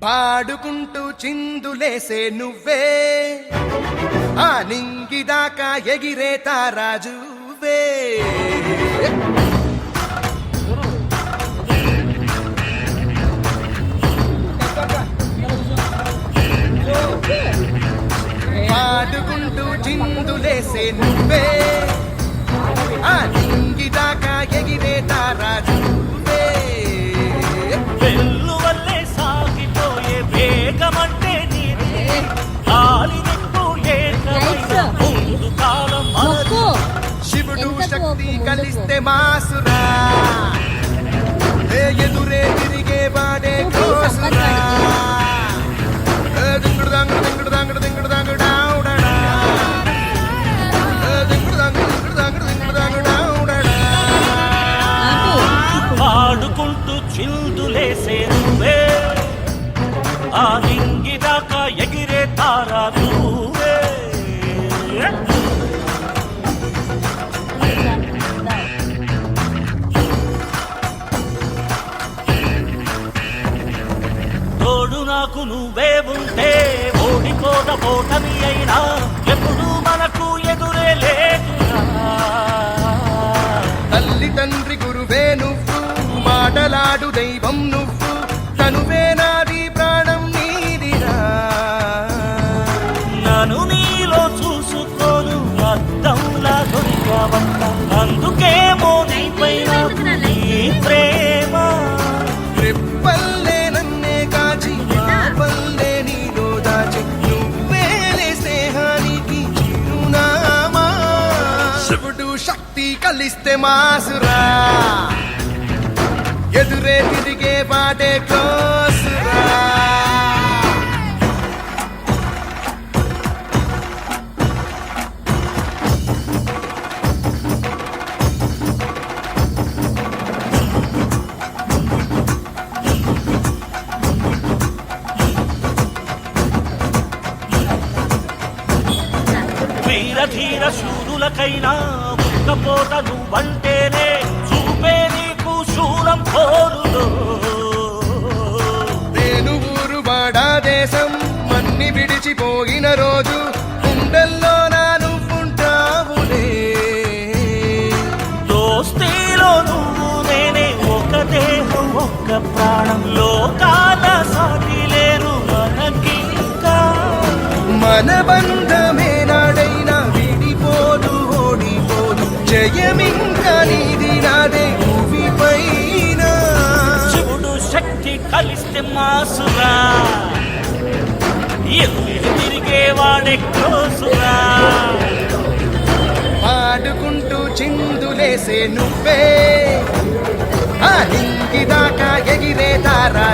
పాడుకుంటూ చిందులేసే నువ్వే ఆ నింగిదాకా ఎగిరే తారాజువే పాడుకుంటూ చిందులేసే నువ్వే ఆ నింగిదాకా ఎగిరే తారాజువే వెల్లువల్లే సాగిపోయే వేగమంటే నీదే గాలి నిప్పు ఏకమైన ముందు కాలం మనది. శివుడు శక్తి కలిస్తే మాసురా ఎదురే తిరిగే వాడే కోసురా దింగుడు దంగుడు దింగుడు దంగుడు దింగుడు దంగుడు డావుడడా దింగుడు దంగుడు దింగుడు దంగుడు దింగుడు దంగుడు డావుడడా పాడుకుంటూ చిందులేసే నువ్వే ఆ నింగిదాకా ఎగిరే తారా నువ్వే తోడు నాకు నువ్వే ఉంటే ఓడిపోద ఓటమి అయినా ఎప్పుడు మనకు ఎదురే లేకురా. తల్లి తండ్రి గురువే నువ్వు మాటలాడు దైవం నువ్వు తనువే నాది ప్రాణం నీదిరా నన్ను నీలో చూసుకోను అద్దంలా దొరికావంట అందుకేమో నీపైన ఈ ప్రేమ రెప్పల్లే నన్నే కాచి పల్లే నీలో దాచి నువ్వేలే స్నేహానికి చిరునామా శివుడు శక్తి కలిస్తే మాసురా ఎదురే తిరిగే వాడే కోసురా వీరధీర శూరులకైనా ముక్కపోత నువ్వంటేనే చూపే నీకు శూలం పోరులో నేను ఊరు వాడా దేశం మన్ని విడిచిపోయిన రోజు గుండెల్లో నా నువ్వుంటావులే దోస్తీలో నువ్వు నేనే ఒక దేహం ఒక్క ప్రాణం లోకాల సాటి లేరు మనకింకా మన బంధమే నాడైనా విడిపోదు ఓడిపోదు జయమింకా నీది నాదే భూమి పైన శివుడు శక్తి కలిస్తే మాసురా ఎదురు తిరిగేవాడే కోసురా పాడుకుంటూ చిందులేసే నువ్వే ఆ నింగిదాకా ఎగిరే తారా